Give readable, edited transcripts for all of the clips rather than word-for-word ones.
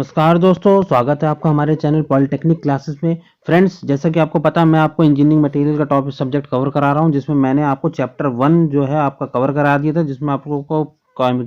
नमस्कार दोस्तों, स्वागत है आपका हमारे चैनल पॉलिटेक्निक क्लासेस में। फ्रेंड्स, जैसा कि आपको पता है, मैं आपको इंजीनियरिंग मटेरियल का टॉपिक सब्जेक्ट कवर करा रहा हूं, जिसमें मैंने आपको चैप्टर 1 जो है आपका कवर करा दिया था, जिसमें आप लोगों को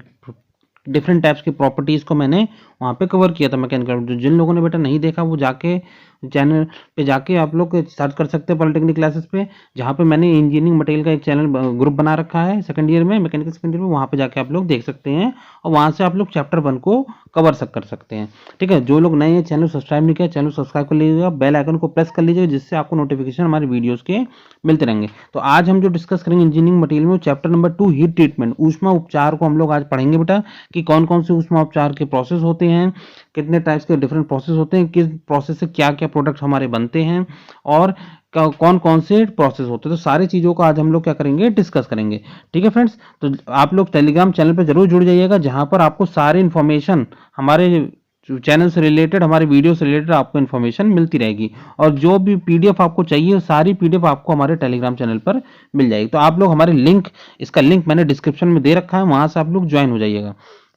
डिफरेंट टाइप्स की प्रॉपर्टीज़ को मैंने वहाँ पे कवर किया था मैकेनिकल। जिन लोगों ने बेटा नहीं देखा वो जाके चैनल पे जाके आप लोग सर्च कर सकते हैं पॉलिटेक्निक क्लासेस पे, जहाँ पे मैंने इंजीनियरिंग मटेरियल का एक चैनल ग्रुप बना रखा है सेकंड ईयर में, मैकेनिकल सेकंड ईयर में। वहाँ पे जाके आप लोग देख सकते हैं और वहाँ से आप लोग चैप्टर 1 को कवर कर सकते हैं। ठीक है, जो लोग नए हैं, चैनल सब्सक्राइब नहीं किया, चैनल सब्सक्राइब कर लीजिएगा, बेल आइकन को प्रेस कर लीजिएगा, जिससे आपको नोटिफिकेशन हमारे वीडियोस के मिलते रहेंगे। तो आज हम जो डिस्कस करेंगे इंजीनियरिंग मटेरियल में, चैप्टर नंबर 2 हीट ट्रीटमेंट, ऊष्मा उपचार को हम लोग आज पढ़ेंगे बेटा, कि कौन कौन से ऊष्मा उपचार के प्रोसेस होते हैं, कितने टाइप्स के डिफरेंट प्रोसेस होते हैं, किस प्रोसेस से क्या क्या प्रोडक्ट हमारे बनते हैं, और कौन कौन से प्रोसेस होते हैं। तो सारी चीज़ों को आज हम लोग क्या करेंगे, डिस्कस करेंगे। ठीक है फ्रेंड्स, तो आप लोग टेलीग्राम चैनल पर जरूर जुड़ जाइएगा, जहां पर आपको सारी इन्फॉर्मेशन हमारे चैनल से रिलेटेड, हमारे वीडियो से रिलेटेड आपको इन्फॉर्मेशन मिलती रहेगी। और जो भी पीडीएफ आपको चाहिए, सारी पीडीएफ आपको हमारे टेलीग्राम चैनल पर मिल जाएगी। तो आप लोग हमारे इसका लिंक मैंने डिस्क्रिप्शन में दे रखा है, वहां से आप लोग ज्वाइन हो जाइएगा।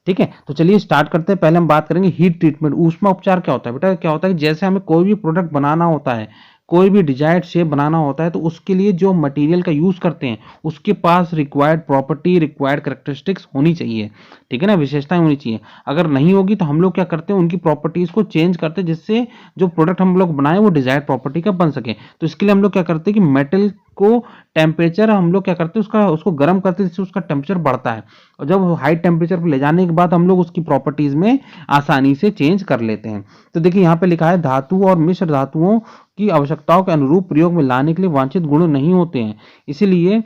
ठीक है, तो चलिए स्टार्ट करते हैं। पहले हम बात करेंगे हीट ट्रीटमेंट। ऊष्मा उपचार क्या होता है बेटा? क्या होता है कि जैसे हमें कोई भी प्रोडक्ट बनाना होता है, कोई भी डिजायर्ड शेप बनाना होता है, तो उसके लिए जो मटेरियल का यूज करते हैं उसके पास रिक्वायर्ड प्रॉपर्टी, रिक्वायर्ड कैरेक्टरिस्टिक्स होनी चाहिए। ठीक है ना, विशेषताएं होनी चाहिए। अगर नहीं होगी तो हम लोग क्या करते हैं, उनकी प्रॉपर्टीज को चेंज करते हैं, जिससे जो प्रोडक्ट हम लोग बनाए वो डिजायर्ड प्रॉपर्टी का बन सके। तो इसके लिए हम लोग क्या करते हैं कि मेटल को टेम्परेचर हम लोग क्या करते हैं, उसको गर्म करते हैं, जिससे उसका टेम्परेचर बढ़ता है। और जब हाई टेम्परेचर पर ले जाने के बाद हम लोग उसकी प्रॉपर्टीज में आसानी से चेंज कर लेते हैं। तो देखिए यहाँ पे लिखा है, धातु और मिश्र धातुओं की आवश्यकताओं के अनुरूप प्रयोग में लाने के लिए वांछित गुण नहीं होते हैं। इसीलिए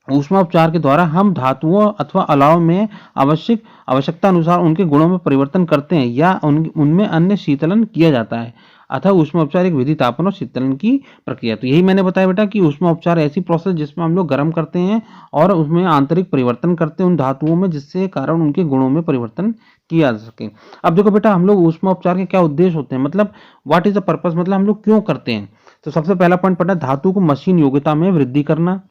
ऊष्मा उपचार के द्वारा हम धातुओं अथवा अलाव में आवश्यकता अनुसार उनके गुणों में परिवर्तन करते हैं, या उनमें अन्य शीतलन किया जाता है। अतः ऊष्मा उपचार एक विधि तापन और शीतलन की प्रक्रिया। तो यही मैंने बताया बेटा कि ऊष्मा उपचार ऐसी प्रोसेस जिसमें हम लोग गर्म करते हैं और उसमें आंतरिक परिवर्तन करते हैं उन धातुओं में, जिससे कारण उनके गुणों में परिवर्तन किया जा सके। अब देखो बेटा, हम लोग ऊष्मा उपचार के क्या उद्देश्य होते हैं, मतलब व्हाट इज द पर्पस, मतलब हम लोग क्यों करते हैं। तो सबसे पहला पॉइंट पढ़ना, धातु को मशीन योग्यता में वृद्धि करना,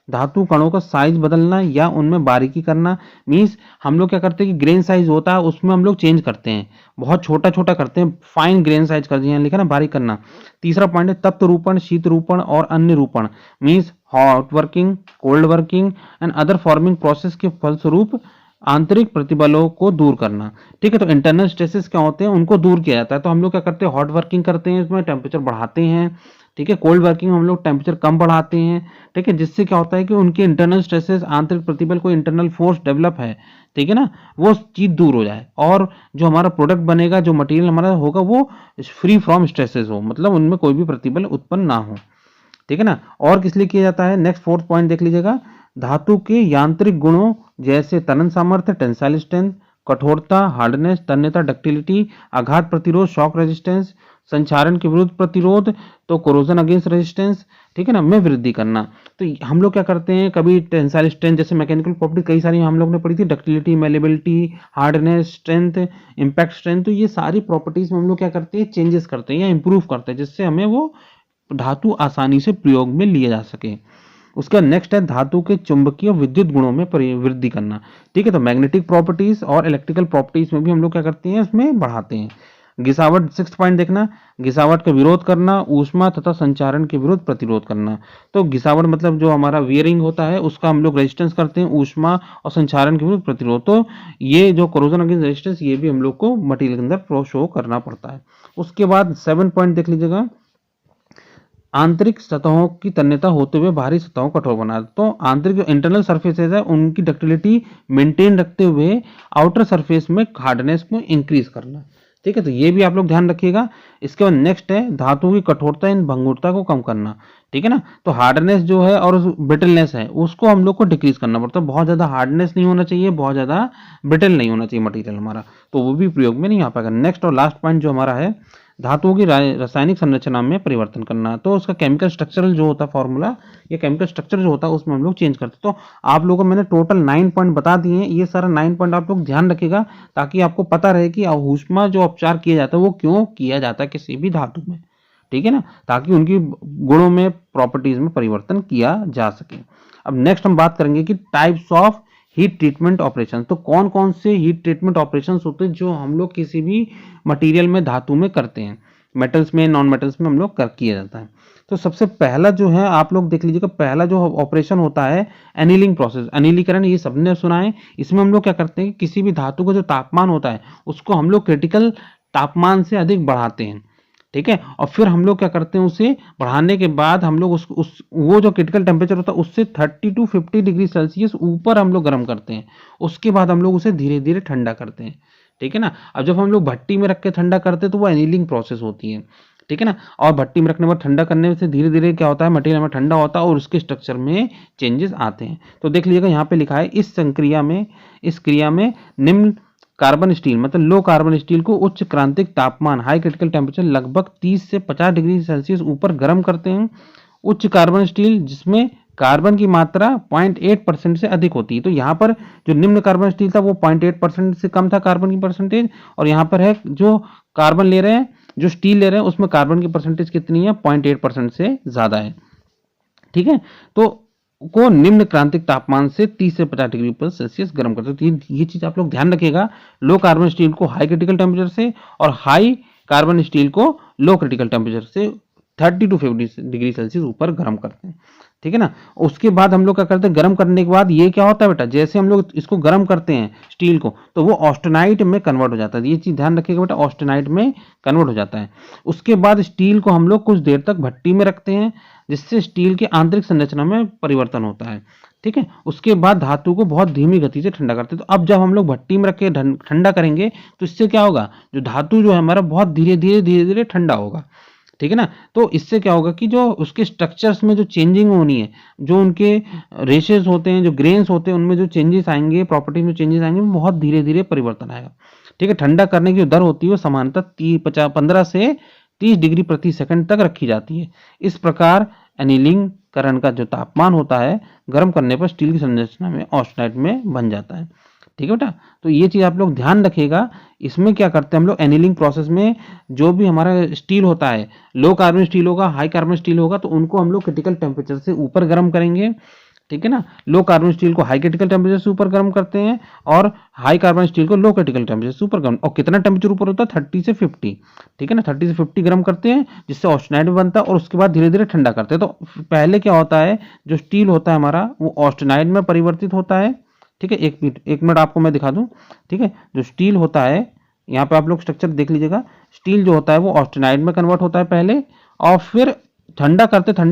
धातु कणों का साइज बदलना या उनमें बारीकी करना। मींस हम लोग क्या करते हैं कि ग्रेन साइज होता है उसमें हम लोग चेंज करते हैं, बहुत छोटा छोटा करते हैं, फाइन ग्रेन साइज कर दिया, लिखा ना, बारीक करना। तीसरा पॉइंट है तप्त रूपण, शीत रूपण और अन्य रूपण। Means hot working, cold working and other forming process के फलस्वरूप आंतरिक प्रतिबलों को दूर करना। ठीक है, तो इंटरनल स्ट्रेसेस क्या होते हैं, उनको दूर किया जाता है। तो हम लोग क्या करते हैं, हॉट वर्किंग करते हैं, इसमें टेम्परेचर बढ़ाते हैं। ठीक है, कोल्ड वर्किंग में हम लोग टेम्परेचर कम बढ़ाते हैं। ठीक है, जिससे क्या होता है कि उनके इंटरनल स्ट्रेसेस, आंतरिक प्रतिबल, कोई इंटरनल फोर्स डेवलप है, ठीक है ना, वो चीज दूर हो जाए, और जो हमारा प्रोडक्ट बनेगा, जो मटेरियल हमारा होगा, वो फ्री फ्रॉम स्ट्रेसेस हो, मतलब उनमें कोई भी प्रतिबल उत्पन्न ना हो। ठीक है ना। और किस लिए किया जाता है, नेक्स्ट फोर्थ पॉइंट देख लीजिएगा, धातु के यांत्रिक गुणों जैसे तनन सामर्थ्य, टेंसाइल स्ट्रेंथ, कठोरता, हार्डनेस, तन्यता, डक्टिलिटी, आघात प्रतिरोध, शॉक रेजिस्टेंस, संक्षारण के विरुद्ध प्रतिरोध, तो कोरोजन अगेंस्ट रेजिस्टेंस, ठीक है ना, में वृद्धि करना। तो हम लोग क्या करते हैं, कभी टेंसाइल स्ट्रेंथ जैसे मैकेनिकल प्रॉपर्टी कई सारी हम लोग ने पढ़ी थी, ductility, malleability, hardness, strength, impact strength, तो ये सारी प्रॉपर्टीज में हम लोग क्या करते हैं, चेंजेस करते हैं या इंप्रूव करते हैं, जिससे हमें वो धातु आसानी से प्रयोग में लिए जा सके। उसका नेक्स्ट है धातु के चुंबकीय विद्युत गुणों में वृद्धि करना। ठीक है, तो मैग्नेटिक प्रॉपर्टीज और इलेक्ट्रिकल प्रॉपर्टीज में भी हम लोग क्या करते हैं, इसमें बढ़ाते हैं। गिसावट, सिक्स पॉइंट देखना, गिसावट का विरोध करना, ऊष्मा तथा संचारण के विरुद्ध प्रतिरोध करना। तो गिसावट मतलब जो हमारा वियरिंग होता है उसका हम लोग रेजिस्टेंस करते हैं, ऊष्मा और संचारण के विरुद्ध प्रतिरोध। तो ये जो कोरोजन अगेंस्ट रेजिस्टेंस, ये भी हम लोग को मटेरियल के अंदर शो करना पड़ता है। उसके बाद 7 पॉइंट देख लीजिएगा, आंतरिक सतहों की तन्यता होते हुए बाहरी सतहों को कठोर बनाना। तो आंतरिक जो इंटरनल सरफेसेस है उनकी डक्टिलिटी मेंटेन रखते हुए आउटर सरफेस में हार्डनेस को इंक्रीज करना। ठीक है, तो ये भी आप लोग ध्यान रखिएगा। इसके बाद नेक्स्ट है धातु की कठोरता एवं भंगुरता को कम करना। ठीक है ना, तो हार्डनेस जो है और ब्रिटलनेस है उसको हम लोग को डिक्रीज करना पड़ता है। बहुत ज्यादा हार्डनेस नहीं होना चाहिए, बहुत ज्यादा ब्रिटल नहीं होना चाहिए मटेरियल हमारा, तो वो भी प्रयोग में नहीं आ पाएगा। नेक्स्ट और लास्ट पॉइंट जो हमारा है, धातुओं की रासायनिक संरचना में परिवर्तन करना। तो उसका केमिकल स्ट्रक्चरल जो होता है फॉर्मूला, या केमिकल स्ट्रक्चर जो होता है उसमें हम लोग चेंज करते हैं। तो आप लोगों को मैंने टोटल 9 पॉइंट बता दिए हैं, ये सारा 9 पॉइंट आप लोग ध्यान रखिएगा, ताकि आपको पता रहे कि ऊष्मा जो उपचार किया जाता है वो क्यों किया जाता है किसी भी धातु में। ठीक है ना, ताकि उनकी गुणों में, प्रॉपर्टीज में परिवर्तन किया जा सके। अब नेक्स्ट हम बात करेंगे कि types of heat treatment operation. तो कौन कौन से हीट ट्रीटमेंट ऑपरेशंस होते हैं जो हम लोग किसी भी मटेरियल में, धातु में करते हैं, मेटल्स में, नॉन मेटल्स में हम लोग किया जाता है। तो सबसे पहला जो है आप लोग देख लीजिएगा, पहला जो ऑपरेशन होता है एनीलिंग प्रोसेस, अनिलीकरण, ये सबने सुना है। इसमें हम लोग क्या करते हैं कि किसी भी धातु का जो तापमान होता है उसको हम लोग क्रिटिकल तापमान से अधिक बढ़ाते हैं, ठीक है। और फिर हम लोग क्या करते हैं, उसे बढ़ाने के बाद हम लोग वो जो क्रिटिकल टेम्परेचर होता है उससे 30 to 50 डिग्री सेल्सियस ऊपर हम लोग गर्म करते हैं। उसके बाद हम लोग उसे धीरे धीरे ठंडा करते हैं, ठीक है ना। अब जब हम लोग भट्टी में रख के ठंडा करते हैं तो वो एनीलिंग प्रोसेस होती है, ठीक है ना। और भट्टी में रखने के बाद ठंडा करने से धीरे धीरे क्या होता है, मटेरियल में ठंडा होता है और उसके स्ट्रक्चर में चेंजेस आते हैं। तो देख लीजिएगा यहाँ पे लिखा है, इस क्रिया में निम्न कार्बन स्टील, मतलब लो कार्बन स्टील को उच्च क्रांतिक तापमान, हाई क्रिटिकल टेम्परेचर लगभग 30 से 50 डिग्री सेल्सियस ऊपर गर्म करते हैं। उच्च कार्बन स्टील जिसमें कार्बन की मात्रा 0.8% से अधिक होती है। तो यहाँ पर जो निम्न कार्बन स्टील था वो 0.8% से कम था कार्बन की परसेंटेज, और यहाँ पर है जो कार्बन ले रहे हैं, जो स्टील ले रहे हैं, उसमें कार्बन की परसेंटेज कितनी है, 0.8% से ज्यादा है, ठीक है। तो को निम्न क्रांतिक तापमान से 30 से 50 डिग्री पर सेल्सियस गर्म करते हैं। तो ये चीज आप लोग ध्यान रखिएगा, लो कार्बन स्टील को हाई क्रिटिकल टेम्परेचर से और हाई कार्बन स्टील को लो क्रिटिकल टेम्परेचर से 30 to 50 डिग्री सेल्सियस ऊपर गर्म करते हैं, ठीक है ना। उसके बाद हम लोग क्या करते हैं, गर्म करने के बाद ये क्या होता है बेटा, जैसे हम लोग इसको गर्म करते हैं स्टील को, तो वो ऑस्टेनाइट में कन्वर्ट हो जाता है। ये चीज ध्यान रखिएगा बेटा, ऑस्टेनाइट में कन्वर्ट हो जाता है। उसके बाद स्टील को हम लोग कुछ देर तक भट्टी में रखते हैं, जिससे स्टील की आंतरिक संरचना में परिवर्तन होता है, ठीक है। उसके बाद धातु को बहुत धीमी गति से ठंडा करते हैं। तो अब जब हम लोग भट्टी में रख के ठंडा करेंगे तो इससे क्या होगा, जो धातु जो है हमारा बहुत धीरे धीरे ठंडा होगा, ठीक है ना। तो इससे क्या होगा कि जो उसके स्ट्रक्चर्स में जो चेंजिंग होनी है, जो उनके रेशेस होते हैं, जो ग्रेन्स होते हैं, उनमें जो चेंजेस आएंगे, प्रॉपर्टी में चेंजेस आएंगे, बहुत धीरे धीरे परिवर्तन आएगा, ठीक है। ठंडा करने की जो दर होती है वो सामान्यतः 15 से 30 डिग्री प्रति सेकंड तक रखी जाती है। इस प्रकार एनीलिंग करण का जो तापमान होता है गर्म करने पर स्टील की संरचना में ऑस्टेनाइट में बन जाता है, ठीक है बेटा। तो ये चीज आप लोग ध्यान रखिएगा। इसमें क्या करते हैं हम लोग, एनीलिंग प्रोसेस में जो भी हमारा स्टील होता है, लो कार्बन स्टील होगा, हाई कार्बन स्टील होगा, तो उनको हम लोग क्रिटिकल टेम्परेचर से ऊपर गर्म करेंगे, ठीक है ना। लो कार्बन स्टील को हाई क्रिटिकल टेम्परेचर से ऊपर गर्म करते हैं और हाई कार्बन स्टील को लो क्रिटिकल टेम्परेचर से ऊपर गर्म, और कितना टेम्परेचर ऊपर होता है, 30 से 50, ठीक है ना। 30 से 50 गर्म करते हैं जिससे ऑस्टेनाइट बनता है, और उसके बाद धीरे धीरे ठंडा करते हैं। तो पहले क्या होता है, जो स्टील होता है हमारा वो ऑस्टेनाइट में परिवर्तित होता है, ठीक है। एक मिनट आपको मैं दिखा दूं, ठीक है। जो स्टील होता है, यहाँ पे आप लोग स्ट्रक्चर देख लीजिएगा, स्टील जो होता है वो ऑस्टेनाइट में कन्वर्ट होता है पहले, और फिर ठंडा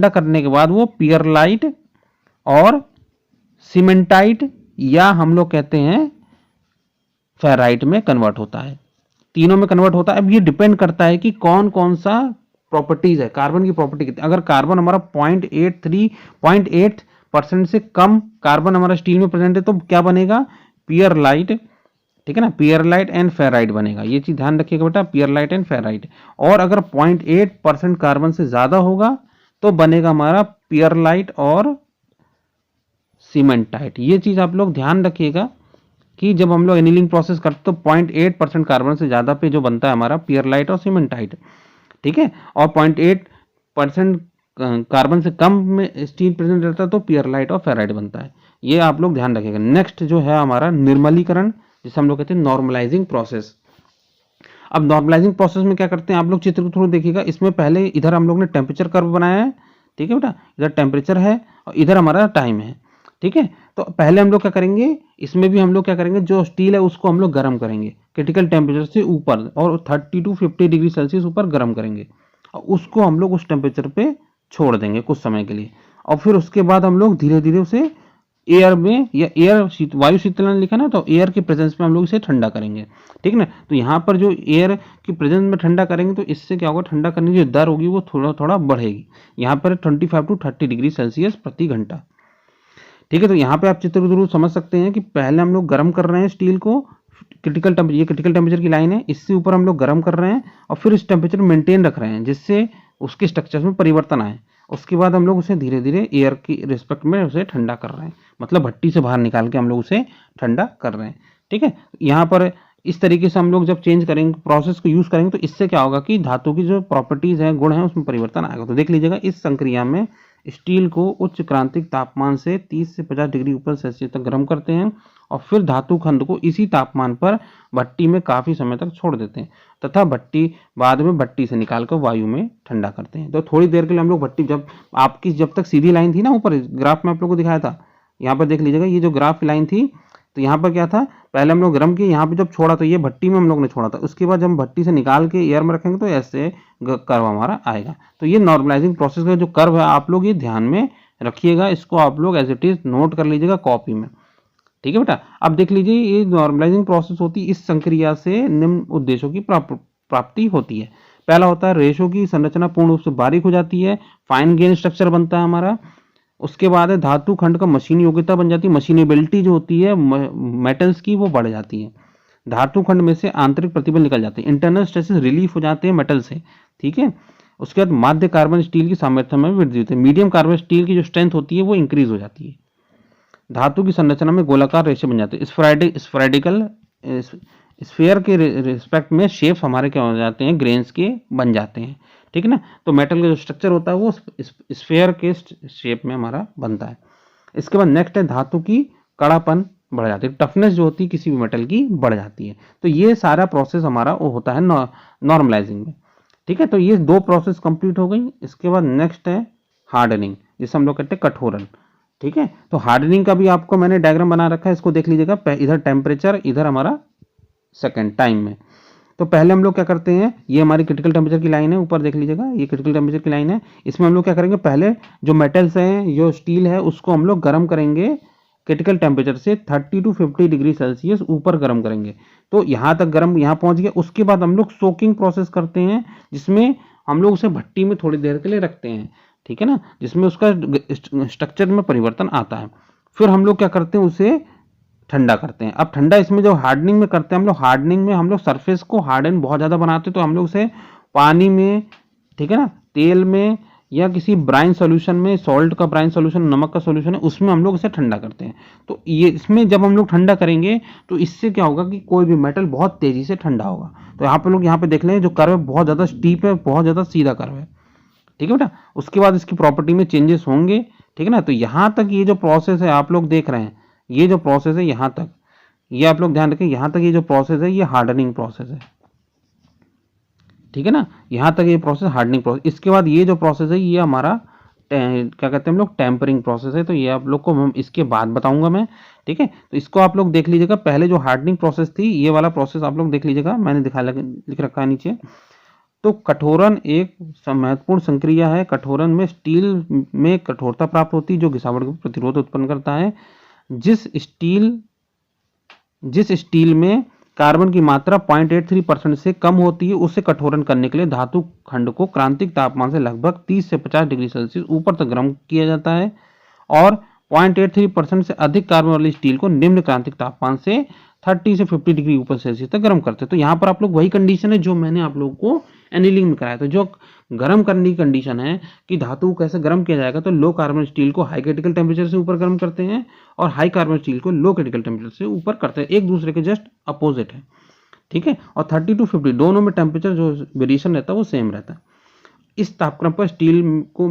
करने के बाद वो पियरलाइट और सीमेंटाइट, या हम लोग कहते हैं फेराइट में कन्वर्ट होता है। तीनों में कन्वर्ट होता है। अब ये डिपेंड करता है कि कौन कौन सा प्रॉपर्टीज है, कार्बन की प्रॉपर्टी कितनी। अगर कार्बन हमारा 0.8% से कम कार्बन हमारा स्टील में प्रेजेंट है तो क्या बनेगा, पियरलाइट, ठीक है ना, पियरलाइट एंड फेराइट बनेगा। ये चीज ध्यान रखिएगा बेटा, पियरलाइट एंड फेराइट। और अगर 0.8% कार्बन से ज्यादा होगा तो बनेगा हमारा पियरलाइट और सीमेंटाइट। ये चीज आप लोग ध्यान रखिएगा कि जब हम लोग एनीलिंग प्रोसेस करते तो 0.8% कार्बन से ज्यादा पे जो बनता है हमारा पियरलाइट और सीमेंटाइट, ठीक है। और 0.8% कार्बन से कम में स्टील प्रेजेंट रहता है तो पियरलाइट और फेराइट बनता है। ये आप लोग ध्यान रखिएगा। नेक्स्ट जो है हमारा निर्मलीकरण, जिसे हम लोग कहते हैं नॉर्मलाइजिंग प्रोसेस। अब नॉर्मलाइजिंग प्रोसेस में क्या करते हैं, आप लोग चित्र को थोड़ा देखिएगा। इसमें पहले इधर हम लोग ने टेम्परेचर कर्व बनाया है, ठीक है बेटा, इधर टेम्परेचर है और इधर हमारा टाइम है, ठीक है। तो पहले हम लोग क्या करेंगे, इसमें भी हम लोग क्या करेंगे, जो स्टील है उसको हम लोग गर्म करेंगे क्रिटिकल टेम्परेचर से ऊपर, और 30 to 50 डिग्री सेल्सियस ऊपर गर्म करेंगे, और उसको हम लोग उस टेम्परेचर पे छोड़ देंगे कुछ समय के लिए। और फिर उसके बाद हम लोग धीरे धीरे उसे एयर में, या वायु शीतलन लिखा ना, तो एयर के प्रेजेंस में हम लोग इसे ठंडा करेंगे, ठीक है ना। तो यहाँ पर जो एयर की प्रेजेंस में ठंडा करेंगे तो इससे क्या होगा, ठंडा करने की जो दर होगी वो थोड़ा थोड़ा बढ़ेगी। यहाँ पर 25 to 30 डिग्री सेल्सियस प्रति घंटा, ठीक है। तो यहाँ पे आप चित्र जरूर समझ सकते हैं कि पहले हम लोग गर्म कर रहे हैं स्टील को, क्रिटिकल टेम्परेचर, ये क्रिटिकल टेम्परेचर की लाइन है, इससे ऊपर हम लोग गर्म कर रहे हैं और फिर इस टेम्परेचर मेंटेन रख रहे हैं जिससे उसके स्ट्रक्चर में परिवर्तन आए। उसके बाद हम लोग उसे धीरे धीरे एयर की रिस्पेक्ट में उसे ठंडा कर रहे हैं, मतलब भट्टी से बाहर निकाल के हम लोग उसे ठंडा कर रहे हैं, ठीक है। यहाँ पर इस तरीके से हम लोग जब चेंज करेंगे, प्रोसेस को यूज करेंगे, तो इससे क्या होगा कि धातु की जो प्रॉपर्टीज है, गुण है, उसमें परिवर्तन आएगा। तो देख लीजिएगा, इस संक्रिया में स्टील को उच्च क्रांतिक तापमान से 30 से 50 डिग्री ऊपर सेल्सियस तक गर्म करते हैं और फिर धातु खंड को इसी तापमान पर भट्टी में काफी समय तक छोड़ देते हैं तथा भट्टी बाद में भट्टी से निकालकर वायु में ठंडा करते हैं। तो थोड़ी देर के लिए हम लोग भट्टी, जब तक सीधी लाइन थी ना, ऊपर ग्राफ में आप लोगों को दिखाया था, यहाँ पर देख लीजिएगा, ये जो ग्राफ लाइन थी, तो यहाँ पर क्या था, पहले हम लोग गर्म किए, यहाँ पे जब छोड़ा तो ये भट्टी में हम लोग ने छोड़ा था, उसके बाद जब हम भट्टी से निकाल के एयर में रखेंगे तो ऐसे कर्व हमारा आएगा। तो ये नॉर्मलाइजिंग प्रोसेस का जो कर्व है आप लोग ये ध्यान में रखिएगा, इसको आप लोग एज इट इज नोट कर लीजिएगा कॉपी में। ठीक है बेटा। अब देख लीजिए, ये नॉर्मलाइजिंग प्रोसेस होती है, इस संक्रिया से निम्न उद्देश्यों की प्राप्ति होती है। पहला होता है रेशो की संरचना पूर्ण रूप से बारीक हो जाती है, फाइन ग्रेन स्ट्रक्चर बनता है हमारा। उसके बाद है धातु खंड का मशीन योग्यता बन जाती है, मशीनेबिलिटी जो होती है मेटल्स की वो बढ़ जाती है। धातु खंड में से आंतरिक प्रतिबल निकल जाते हैं, इंटरनल स्ट्रेसेस रिलीफ हो जाते हैं मेटल से। ठीक है। उसके बाद माध्य कार्बन स्टील की सामर्थ्य में वृद्धि होती है, मीडियम कार्बन स्टील की जो स्ट्रेंथ होती है वो इंक्रीज हो जाती है। धातु की संरचना में गोलाकार रेशे बन जाते हैं, स्फेरिकल स्फीयर के रिस्पेक्ट में शेप्स हमारे क्या हो जाते हैं, ग्रेन्स के बन जाते हैं। ठीक है ना। तो मेटल का जो स्ट्रक्चर होता है वो स्फीयर के शेप में हमारा बनता है। इसके बाद नेक्स्ट है धातु की कड़ापन बढ़ जाती है, टफनेस जो होती है किसी भी मेटल की बढ़ जाती है। तो ये सारा प्रोसेस हमारा वो होता है नॉर्मलाइजिंग में। ठीक है। तो ये दो प्रोसेस कंप्लीट हो गई। इसके बाद नेक्स्ट है हार्डनिंग, जिसे हम लोग कहते हैं कठोरन। ठीक है। तो हार्डनिंग का भी आपको मैंने डायग्राम बना रखा है, इसको देख लीजिएगा। इधर टेम्परेचर, इधर हमारा सेकेंड टाइम में। तो पहले हम लोग क्या करते हैं, ये हमारी क्रिटिकल टेम्परेचर की लाइन है, ऊपर देख लीजिएगा, ये क्रिटिकल टेम्परेचर की लाइन है। इसमें हम लोग क्या करेंगे, पहले जो मेटल्स हैं, जो स्टील है, उसको हम लोग गर्म करेंगे क्रिटिकल टेम्परेचर से 30 to 50 डिग्री सेल्सियस ऊपर गर्म करेंगे। तो यहाँ तक गर्म यहाँ पहुँच गया। उसके बाद हम लोग सोकिंग प्रोसेस करते हैं, जिसमें हम लोग उसे भट्टी में थोड़ी देर के लिए रखते हैं। ठीक है ना, जिसमें उसका स्ट्रक्चर में परिवर्तन आता है। फिर हम लोग क्या करते हैं, उसे ठंडा करते हैं। अब ठंडा इसमें जो हार्डनिंग में करते हैं हम लोग, हार्डनिंग में हम लोग सरफेस को हार्डन बहुत ज़्यादा बनाते हैं, तो हम लोग उसे पानी में, ठीक है ना, तेल में या किसी ब्राइन सॉल्यूशन में, सॉल्ट का ब्राइन सॉल्यूशन, नमक का सॉल्यूशन है, उसमें हम लोग इसे ठंडा करते हैं। तो ये इसमें जब हम लोग ठंडा करेंगे तो इससे क्या होगा कि कोई भी मेटल बहुत तेजी से ठंडा होगा। तो यहाँ पे लोग यहाँ पे देख लें, जो कर्व है बहुत ज़्यादा स्टीप है, बहुत ज़्यादा सीधा कर्व है। ठीक है बेटा। उसके बाद इसकी प्रॉपर्टी में चेंजेस होंगे। ठीक है ना। तो यहाँ तक ये जो प्रोसेस है आप लोग देख रहे हैं, ये जो प्रोसेस है यहाँ तक, ये आप लोग ध्यान रखें, यहाँ तक ये जो प्रोसेस है ये हार्डनिंग प्रोसेस है। ठीक है ना, यहाँ तक ये प्रोसेस हार्डनिंग प्रोसेस। इसके बाद ये जो प्रोसेस है ये हमारा क्या कहते हैं हम लोग, टेम्परिंग प्रोसेस है। तो ये आप लोग को हम इसके बाद बताऊंगा मैं। ठीक है। तो इसको आप लोग देख लीजिएगा। पहले जो हार्डनिंग प्रोसेस थी, ये वाला प्रोसेस आप लोग देख लीजिएगा, मैंने लिख रखा है नीचे। तो कठोरन एक महत्वपूर्ण संक्रिया है। कठोरन में स्टील में कठोरता प्राप्त होती है, जो घिसावट का प्रतिरोध उत्पन्न करता है। जिस स्टील में कार्बन की मात्रा 0.83% से कम होती है, उसे कठोरन करने के लिए धातु खंड को क्रांतिक तापमान से लगभग 30 से 50 डिग्री सेल्सियस ऊपर तक गर्म किया जाता है, और 0.83% से अधिक कार्बन वाली स्टील को निम्न क्रांतिक तापमान से 30 से 50 डिग्री ऊपर सेल्सियस तक गर्म करते हैं। तो यहाँ पर आप लोग वही कंडीशन है जो मैंने आप लोगों को एनीलिंग में कराया था। जो गर्म करने की कंडीशन है कि धातु को कैसे गर्म किया जाएगा, तो लो कार्बन स्टील को हाई क्रिटिकल टेम्परेचर से ऊपर गर्म करते हैं, और हाई कार्बन स्टील को लो क्रिटिकल टेम्परेचर से ऊपर करते हैं। एक दूसरे के जस्ट अपोजिट है। ठीक है। और 30 to 50 दोनों में टेम्परेचर जो वेरिएशन रहता है वो सेम रहता है। इस तापक्रम पर स्टील को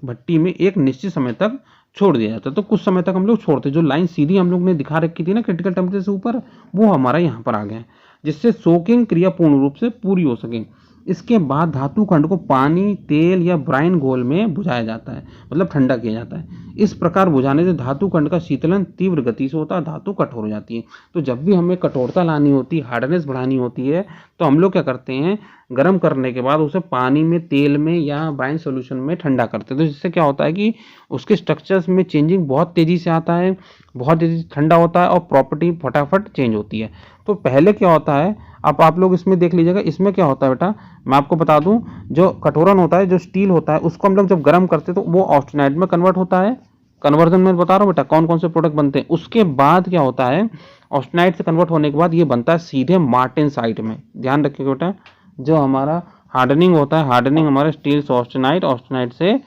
भट्टी में एक निश्चित समय तक छोड़ दिया जाता है। तो कुछ समय तक हम लोग छोड़ते, जो लाइन सीधी हम लोग ने दिखा रखी थी ना क्रिटिकल टेम्परेचर से ऊपर, वो हमारा यहाँ पर आ गया है, जिससे सोकिंग क्रिया पूर्ण रूप से पूरी हो सके। इसके बाद धातु खंड को पानी, तेल या ब्राइन घोल में बुझाया जाता है, मतलब ठंडा किया जाता है। इस प्रकार बुझाने से धातु खंड का शीतलन तीव्र गति से होता है, धातु कठोर हो जाती है। तो जब भी हमें कठोरता लानी होती है, हार्डनेस बढ़ानी होती है, तो हम लोग क्या करते हैं, गर्म करने के बाद उसे पानी में, तेल में या ब्राइन सॉल्यूशन में ठंडा करते हैं। तो जिससे क्या होता है कि उसके स्ट्रक्चर्स में चेंजिंग बहुत तेजी से आता है, बहुत तेजी से ठंडा होता है, और प्रॉपर्टी फटाफट चेंज होती है। तो पहले क्या होता है, अब आप लोग इसमें देख लीजिएगा, इसमें क्या होता है बेटा, मैं आपको बता दूं, जो कठोरन होता है, जो स्टील होता है, उसको हम लोग जब गर्म करते हैं तो वो ऑस्टेनाइट में कन्वर्ट होता है। कन्वर्जन में बता रहा हूँ बेटा, कौन कौन से प्रोडक्ट बनते हैं। उसके बाद क्या होता है, ऑस्टेनाइट से कन्वर्ट होने के बाद ये बनता है सीधे मार्टेनसाइट में। ध्यान रखिएगा बेटा, जो हमारा हार्डनिंग होता है, हार्डनिंग हमारे स्टील से ऑस्टेनाइट, ऑस्टेनाइट से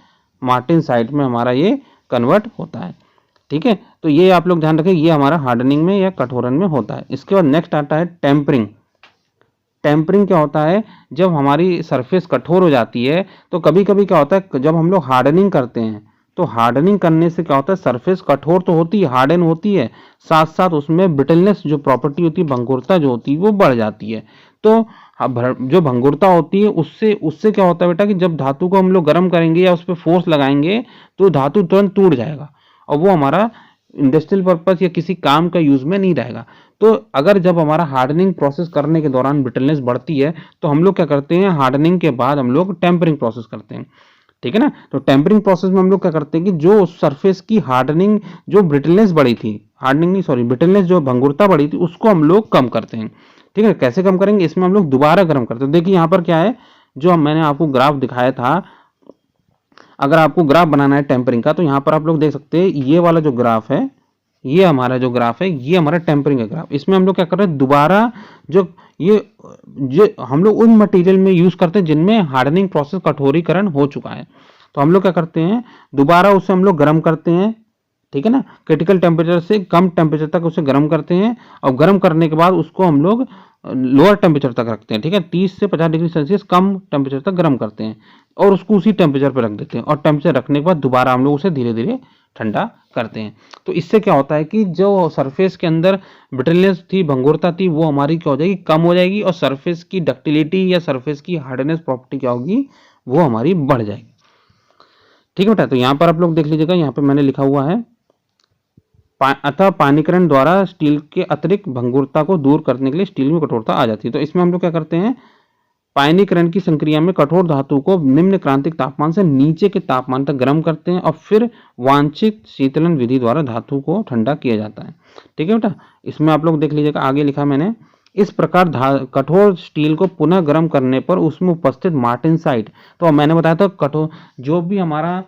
मार्टेनसाइट में हमारा ये कन्वर्ट होता है। ठीक है। तो ये आप लोग ध्यान रखें, ये हमारा हार्डनिंग में या कठोरन में होता है। इसके बाद नेक्स्ट आता है टेम्परिंग। टेम्परिंग क्या होता है, जब हमारी सरफेस कठोर हो जाती है, तो कभी कभी क्या होता है, जब हम लोग हार्डनिंग करते हैं तो हार्डनिंग करने से क्या होता है, सरफेस कठोर तो होती है, हार्डन होती है, साथ साथ उसमें ब्रिटलनेस जो प्रॉपर्टी होती है, भंगुरता जो होती है वो बढ़ जाती है। तो जो भंगुरता होती है उससे उससे क्या होता है बेटा कि जब धातु को हम लोग गर्म करेंगे या उस पर फोर्स लगाएंगे तो धातु तुरंत टूट जाएगा और वो हमारा इंडस्ट्रियल पर्पस या किसी काम का यूज में नहीं रहेगा। तो अगर जब हमारा हार्डनिंग प्रोसेस करने के दौरान ब्रिटलनेस बढ़ती है तो हम लोग क्या करते हैं, हार्डनिंग के बाद हम लोग टेम्परिंग प्रोसेस करते हैं, ठीक है ना। तो टेम्परिंग प्रोसेस में हम लोग क्या करते हैं कि जो सरफेस की हार्डनिंग, जो ब्रिटलनेस बढ़ी थी, हार्डनिंग नहीं सॉरी ब्रिटलनेस, जो भंगुरता बढ़ी थी उसको हम लोग कम करते हैं, ठीक है। कैसे कम करेंगे, इसमें हम लोग दोबारा गर्म करते हैं। देखिए यहाँ पर क्या है, जो मैंने आपको ग्राफ दिखाया था, अगर आपको ग्राफ बनाना है टेम्परिंग का तो यहाँ पर आप लोग देख सकते हैं, ये वाला जो ग्राफ है, ये हमारा जो ग्राफ है, ये हमारा टेम्परिंग का ग्राफ। इसमें हम लोग क्या कर रहे हैं, दोबारा जो ये हम लोग उन मटेरियल में यूज करते हैं जिनमें हार्डनिंग प्रोसेस, कठोरीकरण हो चुका है। तो हम लोग क्या करते हैं, दोबारा उसे हम लोग गर्म करते हैं, ठीक है ना। क्रिटिकल टेम्परेचर से कम टेम्परेचर तक उसे गर्म करते हैं और गर्म करने के बाद उसको हम लोग लोअर टेम्परेचर तक रखते हैं, ठीक है। 30 से 50 डिग्री सेल्सियस कम टेम्परेचर तक गर्म करते हैं और उसको उसी टेम्परेचर पर रख देते हैं और टेम्परेचर रखने के बाद दोबारा हम लोग उसे धीरे धीरे ठंडा करते हैं। तो इससे क्या होता है कि जो सरफेस के अंदर ब्रिटलनेस थी, भंगुरता थी, वो हमारी क्या हो जाएगी, कम हो जाएगी और सरफेस की डक्टिलिटी या सरफेस की हार्डनेस प्रॉपर्टी क्या होगी, वो हमारी बढ़ जाएगी, ठीक है बेटा। तो यहाँ पर आप लोग देख लीजिएगा, यहाँ पे मैंने लिखा हुआ है अतः पानीकरण द्वारा स्टील के अतिरिक्त भंगुरता को दूर करने के लिए स्टील में कठोरता आ जाती है। तो इसमें हम लोग क्या करते हैं, पायनीकरण की संक्रिया में कठोर धातु को निम्न क्रांतिक तापमान से नीचे के तापमान तक गर्म करते हैं और फिर वांछित शीतलन विधि द्वारा धातु को ठंडा किया जाता है, ठीक है बेटा। इसमें आप लोग देख लीजिएगा, आगे लिखा मैंने, इस प्रकार कठोर स्टील को पुनः गर्म करने पर उसमें उपस्थित मार्टेनसाइट, तो मैंने बताया था कठोर जो भी हमारा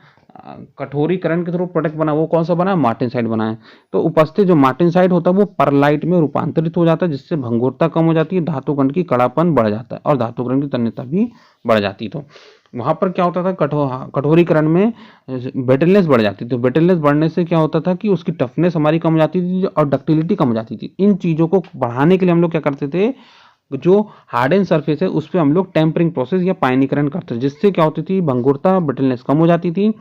कठोरीकरण के थ्रू प्रोडक्ट बना वो कौन सा बना, मार्टेनसाइट बना है। तो उपस्थित जो मार्टेनसाइट होता है वो परलाइट में रूपांतरित हो जाता है जिससे भंगुरता कम हो जाती है, धातुकण की कड़ापन बढ़ जाता है और धातुकरण की तन्यता भी बढ़ जाती है। तो वहां पर क्या होता था, कठोरीकरण में ब्रिटलनेस बढ़ जाती थी। तो ब्रिटलनेस बढ़ने से क्या होता था कि उसकी टफनेस हमारी कम हो जाती थी और डक्टिलिटी कम हो जाती थी। इन चीजों को बढ़ाने के लिए हम लोग क्या करते थे, जो हार्डन सरफेस है उस पर हम लोग टेम्परिंग प्रोसेस या पायनीकरण करते थे, जिससे क्या होती थी, भंगुरता, ब्रिटलनेस कम हो जाती थी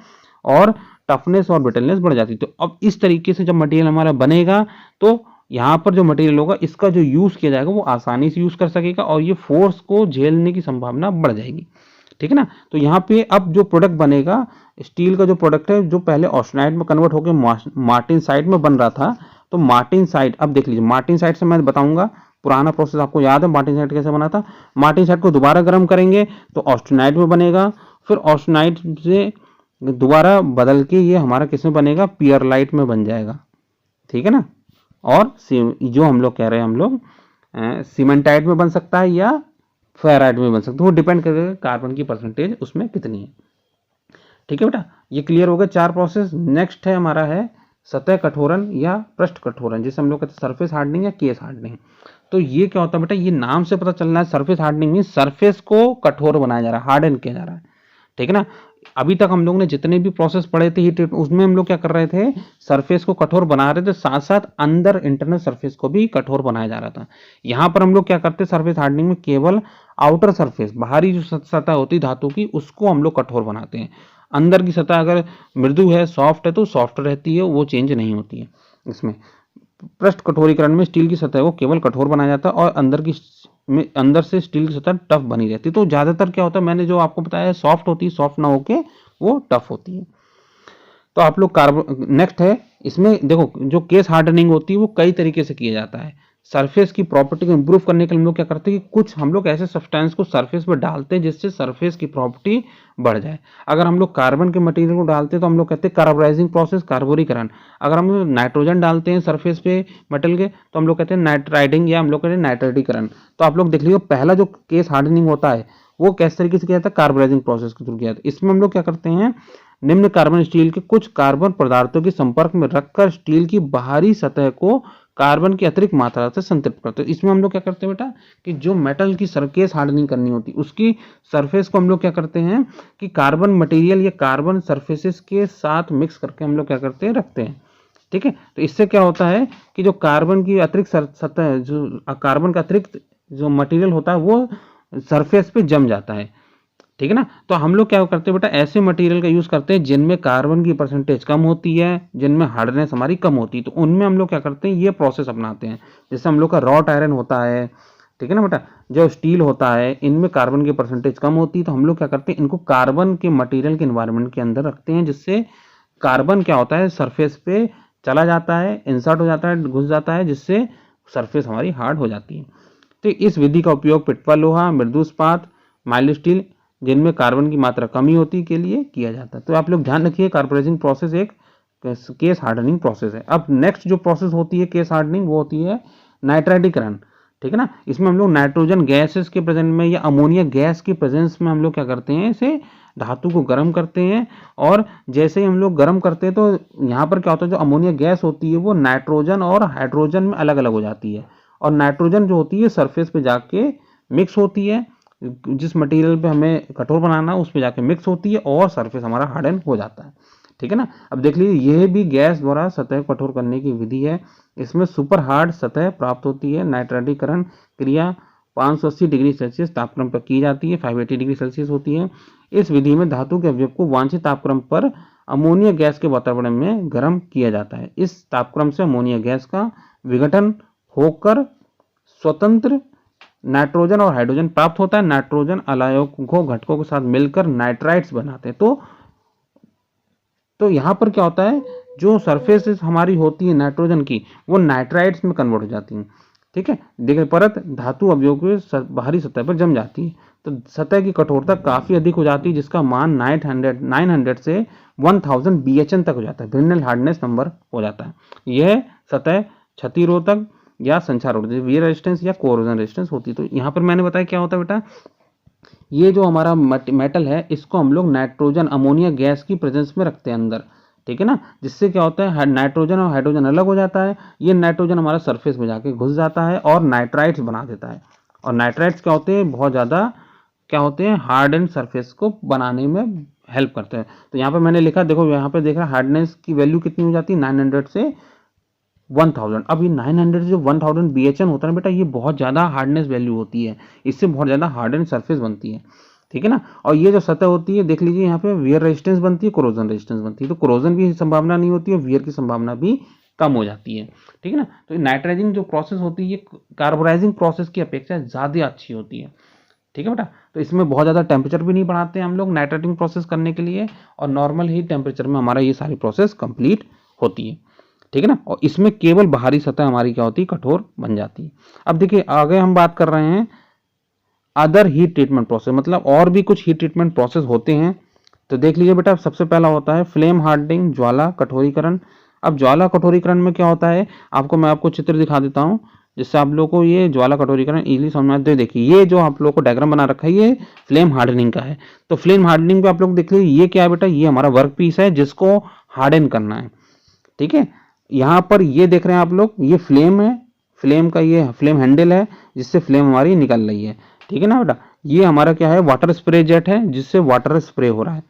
और टफनेस और ब्रिटलनेस बढ़ जाती। तो अब इस तरीके से जब मटेरियल हमारा बनेगा तो यहाँ पर जो मटेरियल होगा इसका जो यूज किया जाएगा वो आसानी से यूज कर सकेगा और ये फोर्स को झेलने की संभावना बढ़ जाएगी, ठीक है ना। तो यहाँ पे अब जो प्रोडक्ट बनेगा, स्टील का जो प्रोडक्ट है जो पहले ऑस्टेनाइट में कन्वर्ट होकर मार्टेनसाइट में बन रहा था, तो मार्टेनसाइट, अब देख लीजिए मार्टेनसाइट से मैं बताऊंगा, पुराना प्रोसेस आपको याद है मार्टेनसाइट कैसे बना था। मार्टेनसाइट को दोबारा गर्म करेंगे तो ऑस्टेनाइट में बनेगा, फिर ऑस्टेनाइट से दोबारा बदल के ये हमारा किस में बनेगा, पियरलाइट में बन जाएगा, ठीक है ना। और जो हम लोग कह रहे हैं, हम लोग सीमेंटाइट में बन सकता है या फेराइट में बन सकता है, वो डिपेंड करेगा कार्बन की परसेंटेज उसमें कितनी है, ठीक है बेटा। ये क्लियर हो गया 4 प्रोसेस। नेक्स्ट है हमारा है सतह कठोरण या पृष्ठ कठोरण, जिसे हम लोग कहते हैं सरफेस हार्डनिंग या केस हार्डनिंग। तो ये क्या होता है बेटा, ये नाम से पता चल रहा है सरफेस हार्डनिंग में सरफेस को कठोर बनाया जा रहा है, हार्डन किया जा रहा है, ठीक है ना। अभी तक हम लोग ने जितने भी प्रोसेस पढ़े थे हीट उसमें हम लोग क्या कर रहे थे, सरफेस को कठोर बना रहे थे, साथ साथ अंदर इंटरनल सरफेस को भी कठोर बनाया जा रहा था। यहाँ पर हम लोग क्या करते हैं, सरफेस हार्डनिंग में केवल आउटर सरफेस, बाहरी जो सतह होती है धातु की, उसको हम लोग कठोर बनाते हैं। अंदर की सतह अगर मृदु है, सॉफ्ट है तो सॉफ्ट रहती है, वो चेंज नहीं होती है। इसमें पृष्ठ कठोरीकरण में स्टील की सतह को केवल कठोर बनाया जाता है और अंदर से स्टील की सतह टफ बनी रहती है। तो ज्यादातर क्या होता है, मैंने जो आपको बताया, सॉफ्ट होती है, सॉफ्ट ना होके वो टफ होती है। तो आप लोग कार्बन, नेक्स्ट है इसमें देखो, जो केस हार्डनिंग होती है वो कई तरीके से किया जाता है। सरफेस की प्रॉपर्टी को इंप्रूव करने के लिए हम लोग क्या करते हैं कि कुछ हम लोग ऐसे सब्सटेंस को सरफेस पर डालते हैं जिससे सरफेस की प्रॉपर्टी बढ़ जाए। अगर हम लोग कार्बन के मटेरियल को डालते हैं तो हम लोग कहते हैं कार्बोराइजिंग प्रोसेस, कार्बोरीकरण। अगर हम नाइट्रोजन डालते हैं सरफेस पे मेटल के तो हम लोग कहते हैं नाइट्राइडिंग या हम लोग कहते हैं नाइट्राइडीकरण। तो आप लोग देख लीजिए, पहला जो केस हार्डनिंग होता है वो किस तरीके से किया जाता है, कार्बोराइजिंग प्रोसेस के थ्रू किया जाता है। इसमें हम लोग क्या करते हैं, निम्न कार्बन स्टील के कुछ कार्बन पदार्थों के संपर्क में रखकर स्टील की बाहरी सतह को कार्बन की अतिरिक्त मात्रा से संतृप्त करते हैं। इसमें हम लोग क्या करते हैं बेटा कि जो मेटल की सरफेस हार्डनिंग करनी होती है उसकी सरफेस को हम लोग क्या करते हैं कि कार्बन मटेरियल या कार्बन सरफेसेस के साथ मिक्स करके हम लोग क्या करते हैं, रखते हैं, ठीक है। तो इससे क्या होता है कि जो कार्बन की अतिरिक्त सतह, जो कार्बन का अतिरिक्त जो मटेरियल होता है वो सरफेस पे जम जाता है, ठीक है ना। तो हम लोग क्या करते हैं बेटा, ऐसे मटेरियल का यूज करते हैं जिनमें कार्बन की परसेंटेज कम होती है, जिनमें हार्डनेस हमारी कम होती है, तो उनमें हम लोग क्या करते हैं, ये प्रोसेस अपनाते हैं। जैसे हम लोग का रॉट आयरन होता है, ठीक है ना बेटा, जो स्टील होता है, इनमें कार्बन की परसेंटेज कम होती है, तो हम लोग क्या करते हैं, इनको कार्बन के मटेरियल के एनवायरनमेंट के अंदर रखते हैं, जिससे कार्बन क्या होता है, सरफेस पे चला जाता है, इंसर्ट हो जाता है, घुस जाता है, जिससे सरफेस हमारी हार्ड हो जाती है। तो इस विधि का उपयोग पिटवा लोहा, मृदु इस्पात, माइल्ड स्टील, जिनमें कार्बन की मात्रा कमी होती के लिए किया जाता है। तो आप लोग ध्यान रखिए, कार्बोनाइजिंग प्रोसेस एक केस हार्डनिंग प्रोसेस है। अब नेक्स्ट जो प्रोसेस होती है केस हार्डनिंग, वो होती है नाइट्राइडीकरण, ठीक है ना। इसमें हम लोग नाइट्रोजन गैसेस के प्रेजेंस में या अमोनिया गैस के प्रेजेंस में हम लोग क्या करते हैं, इसे धातु को गर्म करते हैं, और जैसे ही हम लोग गर्म करते हैं तो यहाँ पर क्या होता है, जो अमोनिया गैस होती है वो नाइट्रोजन और हाइड्रोजन में अलग अलग हो जाती है, और नाइट्रोजन जो होती है सरफेस पे जाके मिक्स होती है, जिस मटेरियल पे हमें कठोर बनाना है उस पे जाके मिक्स होती है, और सरफेस हमारा हार्डन हो जाता है, ठीक है ना। अब देख लीजिए, यह भी गैस द्वारा सतह को कठोर करने की विधि है। इसमें सुपर हार्ड सतह प्राप्त होती है। नाइट्राइडीकरण क्रिया 580 डिग्री सेल्सियस तापक्रम पर की जाती है, 580 डिग्री सेल्सियस होती है। इस विधि में धातु के अवयव को वांछित तापक्रम पर अमोनिया गैस के वातावरण में गर्म किया जाता है। इस तापक्रम से अमोनिया गैस का विघटन होकर स्वतंत्र नाइट्रोजन और हाइड्रोजन प्राप्त होता है। नाइट्रोजन अलायकों घटकों के साथ मिलकर नाइट्राइड्स बनाते हैं। तो यहाँ पर क्या होता है, जो सरफेसेस हमारी होती है नाइट्रोजन की, वो नाइट्राइड्स में कन्वर्ट हो जाती हैं, ठीक है। देखिए, परत धातु अवयव के बाहरी सतह पर जम जाती है, तो सतह की कठोरता काफी अधिक हो जाती है, जिसका मान 900 से 1000 BHN तक हो जाता है, भिन्नल हार्डनेस नंबर हो जाता है। यह सतह क्षतिरोधक या संचार रोधक, वियर रेजिस्टेंस या कोरोजन रेजिस्टेंस होती है। तो यहाँ पर मैंने बताया क्या होता है बेटा, ये जो हमारा मेटल है, इसको हम लोग नाइट्रोजन अमोनिया गैस की प्रेजेंस में रखते हैं अंदर, ठीक है ना, जिससे क्या होता है, नाइट्रोजन और हाइड्रोजन अलग हो जाता है। ये नाइट्रोजन हमारा सरफेस में जाके घुस जाता है और नाइट्राइड्स बना देता है, और नाइट्राइड्स क्या होते हैं, बहुत ज़्यादा क्या होते हैं, हार्ड एंड सरफेस को बनाने में हेल्प करते हैं। तो यहाँ पर मैंने लिखा, देखो यहाँ पे देख रहा, हार्डनेस की वैल्यू कितनी हो जाती है, 900 से 1000। अब ये 900 से 1000 BHN होता है बेटा, ये बहुत ज़्यादा हार्डनेस वैल्यू होती है, इससे बहुत ज़्यादा हार्ड एंड सरफेस बनती है, ठीक है ना। और ये जो सतह होती है, देख लीजिए यहाँ पे वियर रेजिस्टेंस बनती है, कोरोजन रेजिस्टेंस बनती है। तो कोरोजन की संभावना नहीं होती है, वियर की संभावना भी कम हो जाती है, ठीक है ना। तो नाइट्राइजिंग जो प्रोसेस होती है, ये कार्बोनाइजिंग प्रोसेस की अपेक्षा ज़्यादा अच्छी होती है, ठीक है बेटा। तो इसमें बहुत ज़्यादा टेम्परेचर भी नहीं बढ़ाते हैं हम लोग नाइट्राइजिंग प्रोसेस करने के लिए, और नॉर्मल ही टेम्परेचर में हमारा ये सारी प्रोसेस कंप्लीट होती है, ठीक है ना। और इसमें केवल बाहरी सतह हमारी क्या होती है, कठोर बन जाती है। अब देखिए, आगे हम बात कर रहे हैं अदर हीट ट्रीटमेंट प्रोसेस, मतलब और भी कुछ हीट ट्रीटमेंट प्रोसेस होते हैं। तो देख लीजिए बेटा, सबसे पहला होता है फ्लेम हार्डनिंग, ज्वाला कठोरीकरण। अब ज्वाला कठोरीकरण में क्या होता है, मैं आपको चित्र दिखा देता हूँ, जिससे आप लोगों को ये ज्वाला कठोरीकरण इजीली समझ में आए। देखिए, ये जो आप लोगों को डायग्राम बना रखा है, ये फ्लेम हार्डनिंग का है। तो फ्लेम हार्डनिंग पे आप लोग देख लीजिए, ये क्या है बेटा, ये हमारा वर्क पीस है जिसको हार्डन करना है, ठीक है। यहाँ पर ये देख रहे हैं आप लोग, ये फ्लेम है, फ्लेम का ये फ्लेम हैंडल है जिससे फ्लेम हमारी निकल रही है, ठीक है ना बेटा। ये हमारा क्या है, वाटर स्प्रे जेट है जिससे वाटर स्प्रे हो रहा है,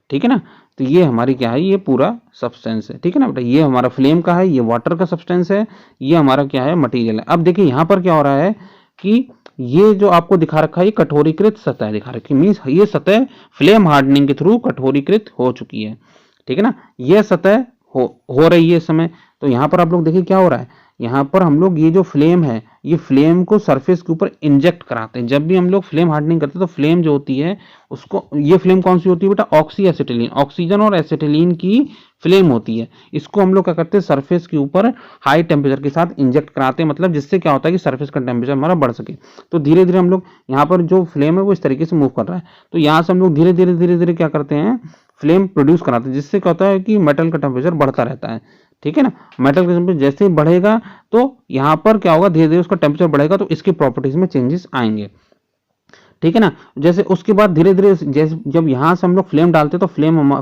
ठीक है ना। तो ये हमारी क्या है, ये पूरा सब्सटेंस है, ठीक है ना बेटा। ये हमारा फ्लेम का है, ये वाटर का सब्सटेंस है, ये हमारा क्या है, मटेरियल है। अब देखिए यहाँ पर क्या हो रहा है कि ये जो आपको दिखा रखा है, ये कठोरीकृत सतह दिखा रखी है, मीन्स ये सतह फ्लेम हार्डनिंग के थ्रू कठोरीकृत हो चुकी है, ठीक है ना। यह सतह हो रही है इस समय। तो यहाँ पर आप लोग देखिए क्या हो रहा है, यहाँ पर हम लोग ये जो फ्लेम है, ये फ्लेम को सरफेस के ऊपर इंजेक्ट कराते हैं। जब भी हम लोग फ्लेम हार्डनिंग करते हैं तो फ्लेम जो होती है उसको, ये फ्लेम कौन सी होती है बेटा, ऑक्सी एसिटिलीन, ऑक्सीजन और एसिटिलीन की फ्लेम होती है। इसको हम लोग क्या करते हैं, सरफेस के ऊपर हाई टेम्परेचर के साथ इंजेक्ट कराते हैं, मतलब जिससे क्या होता है कि सरफेस का टेम्परेचर हमारा बढ़ सके। तो धीरे धीरे हम लोग, यहाँ पर जो फ्लेम है वो इस तरीके से मूव कर रहा है, तो यहाँ से हम लोग धीरे धीरे क्या करते हैं, फ्लेम प्रोड्यूस कराते हैं, जिससे क्या होता है कि मेटल का टेम्परेचर बढ़ता रहता है, ठीक है ना। मेटल का टेम्परेचर जैसे ही बढ़ेगा तो यहाँ पर क्या होगा, धीरे धीरे उसका टेम्परेचर बढ़ेगा, तो इसकी प्रॉपर्टीज में चेंजेस आएंगे, ठीक है ना। जैसे उसके बाद धीरे धीरे जैसे जब यहाँ से हम लोग फ्लेम डालते हैं तो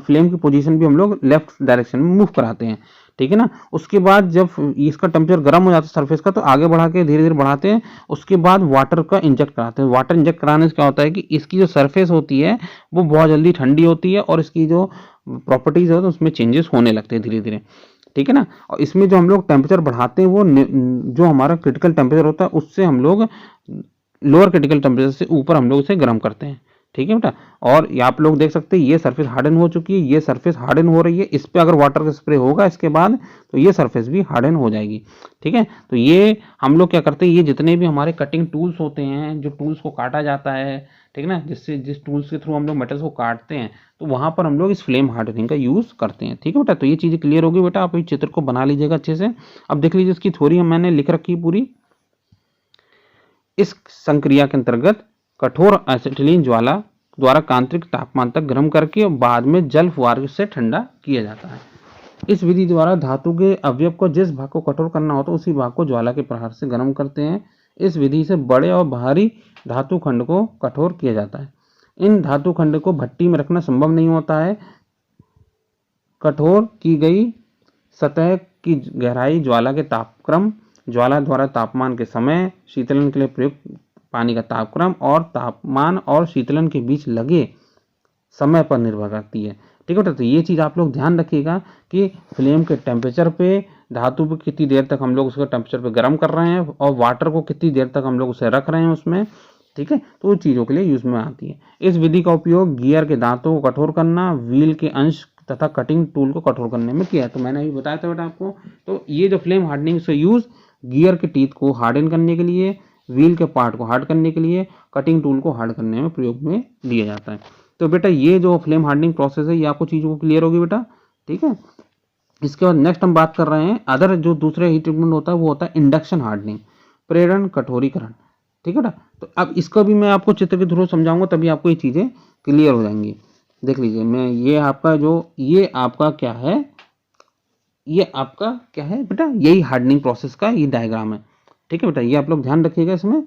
फ्लेम की पोजीशन भी हम लोग लेफ्ट डायरेक्शन में मूव कराते हैं, ठीक है ना। उसके बाद जब इसका टेम्परेचर गर्म हो जाता है सरफेस का, तो आगे बढ़ा के धीरे धीरे बढ़ाते हैं। उसके बाद वाटर का इंजेक्ट कराते हैं। वाटर इंजेक्ट कराने से क्या होता है कि इसकी जो सरफेस होती है वो बहुत जल्दी ठंडी होती है, और इसकी जो प्रॉपर्टीज है तो उसमें चेंजेस होने लगते हैं धीरे धीरे, ठीक है ना। और इसमें जो हम लोग टेम्परेचर बढ़ाते हैं, वो जो हमारा क्रिटिकल टेम्परेचर होता है उससे हम लोग लोअर क्रिटिकल टेम्परेचर से ऊपर हम लोग इसे गर्म करते हैं, ठीक है बेटा। और ये आप लोग देख सकते हैं ये सरफेस हार्डन हो चुकी है, ये सरफेस हार्डन हो रही है, इस पे अगर वाटर का स्प्रे होगा इसके बाद तो ये सरफेस भी हार्डन हो जाएगी। ठीक है, तो ये हम लोग क्या करते हैं, ये जितने भी हमारे कटिंग टूल्स होते हैं, जो टूल्स को काटा जाता है, ठीक है ना, जिस टूल्स के थ्रू हम लोग मेटल्स को काटते हैं, तो वहां पर हम लोग इस फ्लेम हार्डनिंग का यूज करते हैं। ठीक है बेटा, तो ये चीजें क्लियर होगी बेटा, आप इस चित्र को बना लीजिएगा अच्छे से। अब देख लीजिए इसकी थ्योरी मैंने लिख रखी पूरी। इस संक्रिया के अंतर्गत कठोर एसिटिलीन ज्वाला द्वारा आंतरिक तापमान तक गर्म करके और बाद में जल फुहार से ठंडा किया जाता है। इस विधि द्वारा धातु के अवयव को जिस भाग को कठोर करना होता है उसी भाग को ज्वाला के प्रहार से गर्म करते हैं। इस विधि से बड़े और भारी धातु खंड को कठोर किया जाता है। इन धातु खंड को भट्टी में रखना संभव नहीं होता है। कठोर की गई सतह की गहराई, ज्वाला के तापक्रम, ज्वाला द्वारा तापमान के समय, शीतलन के लिए प्रयुक्त पानी का तापक्रम और तापमान और शीतलन के बीच लगे समय पर निर्भर करती है। ठीक है बेटा, तो ये चीज़ आप लोग ध्यान रखिएगा कि फ्लेम के टेम्परेचर पे, धातु पे कितनी देर तक हम लोग उसको टेम्परेचर पे गर्म कर रहे हैं और वाटर को कितनी देर तक हम लोग उसे रख रहे हैं उसमें। ठीक है, तो उन चीज़ों के लिए यूज में आती है। इस विधि का उपयोग गियर के दांतों को कठोर करना, व्हील के अंश तथा कटिंग टूल को कठोर करने में किया है। तो मैंने अभी बताया था बेटा आपको। तो ये जो फ्लेम हार्डनिंग से यूज गियर के टीथ को हार्डन करने के लिए, व्हील के पार्ट को हार्ड करने के लिए, कटिंग टूल को हार्ड करने में प्रयोग में लिया जाता है। तो बेटा ये जो फ्लेम हार्डनिंग प्रोसेस है ये आपको चीज़ों को क्लियर होगी बेटा। ठीक है, इसके बाद नेक्स्ट हम बात कर रहे हैं अदर जो दूसरे हीट ट्रीटमेंट होता है वो होता है इंडक्शन हार्डनिंग, प्रेरण कठोरीकरण। ठीक है बेटा, तो अब इसका भी मैं आपको चित्र के थ्रू समझाऊंगा तभी आपको ये चीज़ें क्लियर हो जाएंगी। देख लीजिए, मैं ये आपका जो ये आपका क्या है, ये आपका क्या है बेटा, यही हार्डनिंग प्रोसेस का ये डायग्राम है। ठीक है बेटा, ये आप लोग ध्यान रखिएगा इसमें।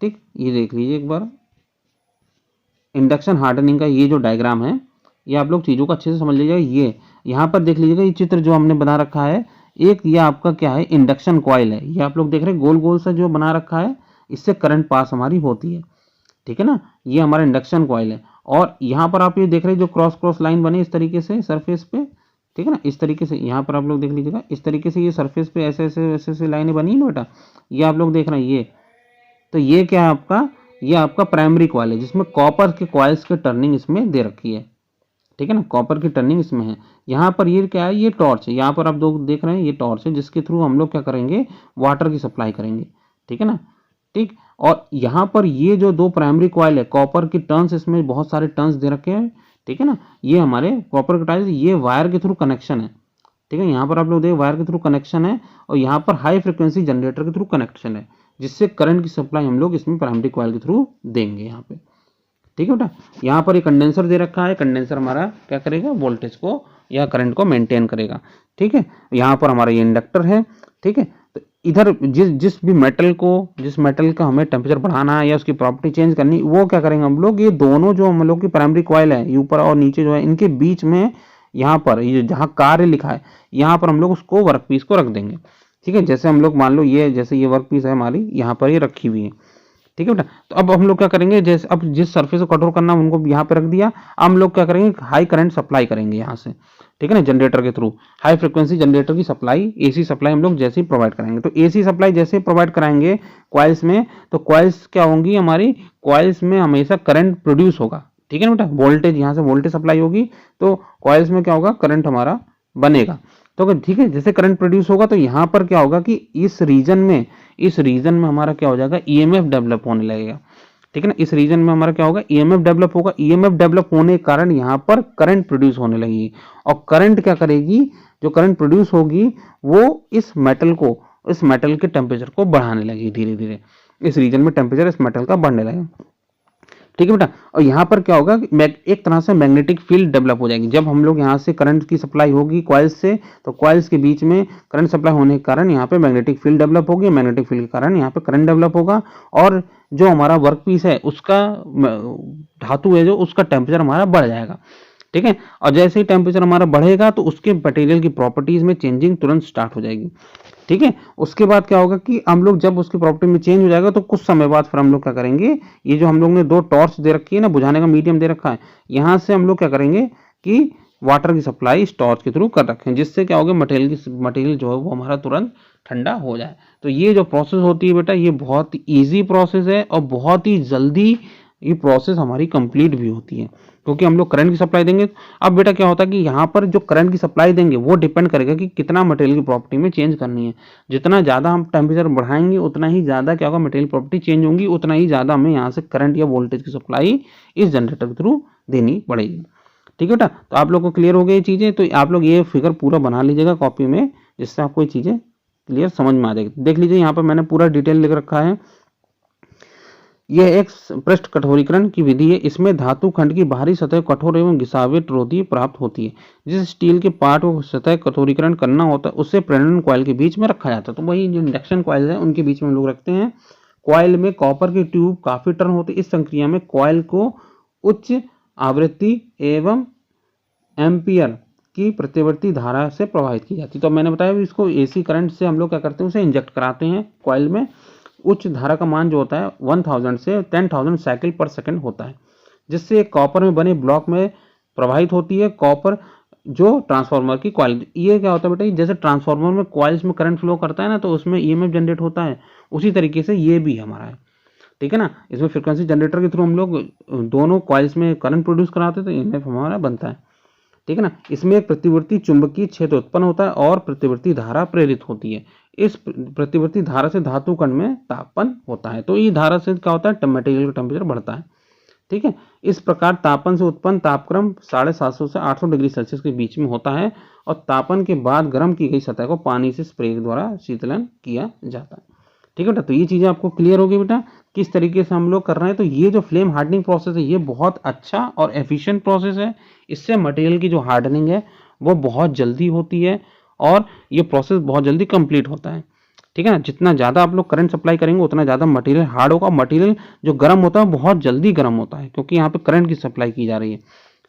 ठीक, ये देख लीजिए एक बार, इंडक्शन हार्डनिंग का ये जो डायग्राम है ये आप लोग चीज़ों को अच्छे से समझ लीजिएगा। ये यहाँ पर देख लीजिएगा, ये चित्र जो हमने बना रखा है, एक ये आपका क्या है, इंडक्शन कॉइल है। ये आप लोग देख रहे हैं गोल गोल सा जो बना रखा है, इससे करंट पास हमारी होती है। ठीक है ना, ये हमारा इंडक्शन कॉइल है। और यहाँ पर आप ये देख रहे हैं जो क्रॉस क्रॉस लाइन बनी इस तरीके से सरफेस पे, ठीक है ना, इस तरीके से यहाँ पर आप लोग देख लीजिएगा, इस तरीके से ये सरफेस पे ऐसे ऐसे ऐसे ऐसे लाइनें बनी है ना बेटा, ये आप लोग देख रहे हैं ये। तो ये क्या है आपका, ये आपका प्राइमरी कॉइल है जिसमें कॉपर के कॉइल्स की टर्निंग इसमें दे रखी है। ठीक है ना, कॉपर की टर्निंग इसमें है। यहाँ पर ये क्या है, ये टॉर्च है। यहाँ पर आप लोग देख रहे हैं ये टॉर्च है जिसके थ्रू हम लोग क्या करेंगे, वाटर की सप्लाई करेंगे। ठीक है ना, ठीक। और यहाँ पर ये जो दो प्राइमरी कॉइल है, कॉपर की टर्न्स, इसमें बहुत सारे टर्न्स दे रखे हैं। ठीक है ना, ये हमारे कॉपर के टाइल्स, ये वायर के थ्रू कनेक्शन है। ठीक है, यहाँ पर आप लोग देखिए वायर के थ्रू कनेक्शन है और यहाँ पर हाई फ्रिक्वेंसी जनरेटर के थ्रू कनेक्शन है जिससे करंट की सप्लाई हम लोग इसमें प्राइमरी कॉइल के थ्रू देंगे यहाँ पे। ठीक है बेटा, यहाँ पर एक कंडेंसर दे रखा है, कंडेंसर हमारा क्या करेगा, वोल्टेज को या करंट को मेंटेन करेगा। ठीक है, यहाँ पर हमारा ये इंडक्टर है। ठीक है, तो इधर जिस भी मेटल को, जिस मेटल का हमें टेम्परेचर बढ़ाना है या उसकी प्रॉपर्टी चेंज करनी, वो क्या करेंगे हम लोग, ये दोनों जो हम लोग की प्राइमरी कॉइल है, ऊपर और नीचे जो है, इनके बीच में यहाँ पर ये जहाँ कार्य लिखा है, यहाँ पर हम लोग उसको वर्क पीस को रख देंगे। ठीक है, जैसे हम लोग मान लो ये, जैसे ये वर्क पीस है हमारी, यहाँ पर ये रखी हुई है। ठीक है बेटा, तो अब हम लोग क्या करेंगे, जैसे अब जिस सरफेस को कठोर करना है उनको यहाँ पे रख दिया, अब हम लोग क्या करेंगे, हाई करंट सप्लाई करेंगे यहाँ से। ठीक है ना, जनरेटर के थ्रू हाई फ्रिक्वेंसी जनरेटर की सप्लाई, एसी सप्लाई हम लोग जैसे ही प्रोवाइड कराएंगे। तो एसी सप्लाई जैसे ही प्रोवाइड कराएंगे कॉइल्स में, तो कॉइल्स क्या होंगी हमारी, कॉइल्स में हमेशा करंट प्रोड्यूस होगा। ठीक है ना बेटा, वोल्टेज यहाँ से वोल्टेज सप्लाई होगी तो कॉइल्स में क्या होगा, करंट हमारा बनेगा। तो ठीक है, जैसे करंट प्रोड्यूस होगा तो यहाँ पर क्या होगा कि इस रीजन में हमारा क्या हो जाएगा, ईएमएफ डेवलप होने लगेगा। ठीक है ना, इस रीजन में हमारा क्या होगा, ईएमएफ डेवलप होगा। ईएमएफ डेवलप होने के कारण यहाँ पर करंट प्रोड्यूस होने लगेगी और करंट क्या करेगी, जो करंट प्रोड्यूस होगी वो इस मेटल के टेम्परेचर को बढ़ाने लगेगी धीरे धीरे। इस रीजन में टेम्परेचर इस मेटल का बढ़ने लगेगा। ठीक है बेटा, और यहाँ पर क्या होगा, एक तरह से मैग्नेटिक फील्ड डेवलप हो जाएगी। जब हम लोग यहाँ से करंट की सप्लाई होगी कॉइल्स से, तो कॉइल्स के बीच में करंट सप्लाई होने के कारण यहाँ पे मैग्नेटिक फील्ड डेवलप होगी। मैग्नेटिक फील्ड के कारण यहाँ पे करंट डेवलप होगा और जो हमारा वर्क पीस है उसका धातु है जो, उसका टेम्परेचर हमारा बढ़ जाएगा। ठीक है, और जैसे ही टेम्परेचर हमारा बढ़ेगा तो उसके मटेरियल की प्रॉपर्टीज में चेंजिंग तुरंत स्टार्ट हो जाएगी। ठीक है, उसके बाद क्या होगा कि हम लोग जब उसकी प्रॉपर्टी में चेंज हो जाएगा तो कुछ समय बाद फिर हम लोग क्या करेंगे, ये जो हम लोग ने दो टॉर्च दे रखी है ना, बुझाने का मीडियम दे रखा है, यहाँ से हम लोग क्या करेंगे कि वाटर की सप्लाई इस टॉर्च के थ्रू कर रखें, जिससे क्या होगा, मटेरियल जो है वो हमारा तुरंत ठंडा हो जाए। तो ये जो प्रोसेस होती है बेटा, ये बहुत ईजी प्रोसेस है और बहुत ही जल्दी ये प्रोसेस हमारी कंप्लीट भी होती है, क्योंकि हम लोग करंट की सप्लाई देंगे। अब बेटा क्या होता है कि यहाँ पर जो करंट की सप्लाई देंगे वो डिपेंड करेगा कि कितना मटेरियल की प्रॉपर्टी में चेंज करनी है। जितना ज़्यादा हम टेम्परेचर बढ़ाएंगे उतना ही ज़्यादा क्या होगा, मटेरियल प्रॉपर्टी चेंज होंगी, उतना ही ज़्यादा हमें यहाँ से करंट या वोल्टेज की सप्लाई इस जनरेटर के थ्रू देनी पड़ेगी। ठीक है बेटा, तो आप लोग को क्लियर हो गई ये चीज़ें। तो आप लोग ये फिगर पूरा बना लीजिएगा कॉपी में, जिससे आपको ये चीज़ें क्लियर समझ में आ जाएगी। देख लीजिए यहाँ पर मैंने पूरा डिटेल लिख रखा है। यह एक पृष्ठ कठोरीकरण की विधि है। इसमें धातु खंड की बाहरी सतह कठोर एवं घिसावट रोधी प्राप्त होती है। जिस स्टील के पार्ट को सतह कठोरीकरण करना होता है उसे प्रेरण कॉइल के बीच में रखा जाता है। तो वही जो इंडक्शन कॉइल है उनके बीच में हम लोग रखते हैं। कॉइल में कॉपर की ट्यूब काफी टर्न होती है। इस संक्रिया में कॉइल को उच्च आवृत्ति एवं एम्पियर की प्रतिवर्ती धारा से प्रभावित की जाती है। तो मैंने बताया इसको एसी करंट से हम लोग क्या करते हैं, उसे इंजेक्ट कराते हैं कॉइल में। उच्च धारा का मान जो होता है 1000 से 10,000 साइकिल पर सेकंड होता है, जिससे कॉपर में बने ब्लॉक में प्रवाहित होती है। कॉपर जो ट्रांसफार्मर की कॉइल, ये क्या होता है बेटा, जैसे ट्रांसफार्मर में कॉइल्स में करंट फ्लो करता है ना, तो उसमें ईएमएफ जनरेट होता है, उसी तरीके से ये भी हमारा है। ठीक है ना, इसमें फ्रिक्वेंसी जनरेटर के थ्रू हम लोग दोनों कॉइल्स में करंट प्रोड्यूस कराते हैं, तो ईएमएफ हमारा बनता है। ठीक है ना, इसमें एक प्रतिवर्ती चुंबकीय क्षेत्र उत्पन्न होता है और प्रतिवर्ती धारा प्रेरित होती है। इस प्रतिवर्ती धारा से धातु कण में तापन होता है। तो ये धारा से क्या होता है, मटेरियल का टेम्परेचर बढ़ता है। ठीक है, इस प्रकार तापन से उत्पन्न तापक्रम 750 से 800 डिग्री सेल्सियस के बीच में होता है और तापन के बाद गर्म की गई सतह को पानी से स्प्रे द्वारा शीतलन किया जाता है। ठीक है बेटा, तो ये चीजें आपको क्लियर होगी बेटा किस तरीके से हम लोग कर रहे हैं। तो ये जो फ्लेम हार्डनिंग प्रोसेस है ये बहुत अच्छा और एफिशिएंट प्रोसेस है। इससे मटेरियल की जो हार्डनिंग है वो बहुत जल्दी होती है और ये प्रोसेस बहुत जल्दी कंप्लीट होता है। ठीक है ना, जितना ज़्यादा आप लोग करंट सप्लाई करेंगे उतना ज़्यादा मटेरियल हार्ड होगा। मटेरियल जो गर्म होता है बहुत जल्दी गर्म होता है, क्योंकि यहाँ पे करंट की सप्लाई की जा रही है।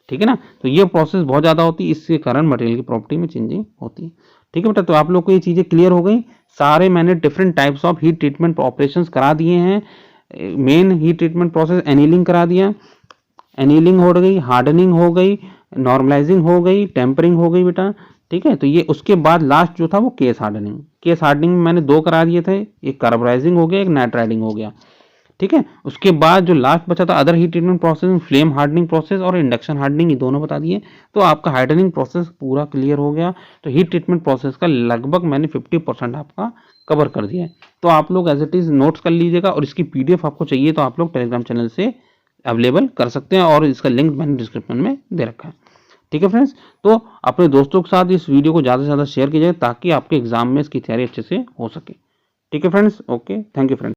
ठीक है ना, तो ये प्रोसेस बहुत ज़्यादा होती है, इसके कारण मटेरियल की प्रॉपर्टी में चेंजिंग होती है। ठीक है बेटा, तो आप लोग को ये चीज़ें क्लियर हो गई। सारे मैंने different types of heat treatment operations करा दिए हैं। Main heat treatment process annealing करा दिया, एनीलिंग हो गई, हार्डनिंग हो गई, नॉर्मलाइजिंग हो गई, टेम्परिंग हो गई बेटा। ठीक है, तो ये उसके बाद लास्ट जो था वो केस हार्डनिंग। केस हार्डनिंग में मैंने 2 करा दिए थे, एक कार्बोराइजिंग हो गया, एक नाइट्राइडिंग हो गया। ठीक है, उसके बाद जो लास्ट बचा था other heat treatment process, flame hardening process और इंडक्शन हार्डनिंग, ये दोनों बता दिए। तो आपका हार्डनिंग प्रोसेस पूरा क्लियर हो गया। तो हीट ट्रीटमेंट प्रोसेस का लगभग मैंने 50% आपका कवर कर दिया है। तो आप लोग एज इट इज नोट्स कर लीजिएगा और इसकी पीडीएफ आपको चाहिए तो आप लोग टेलीग्राम चैनल से अवेलेबल कर सकते हैं और इसका लिंक मैंने डिस्क्रिप्शन में दे रखा है। ठीक है फ्रेंड्स, तो अपने दोस्तों के साथ इस वीडियो को ज़्यादा से ज़्यादा शेयर कीजिए ताकि आपके एग्जाम में इसकी तैयारी अच्छे से हो सके। ठीक है friends, okay, thank you friends.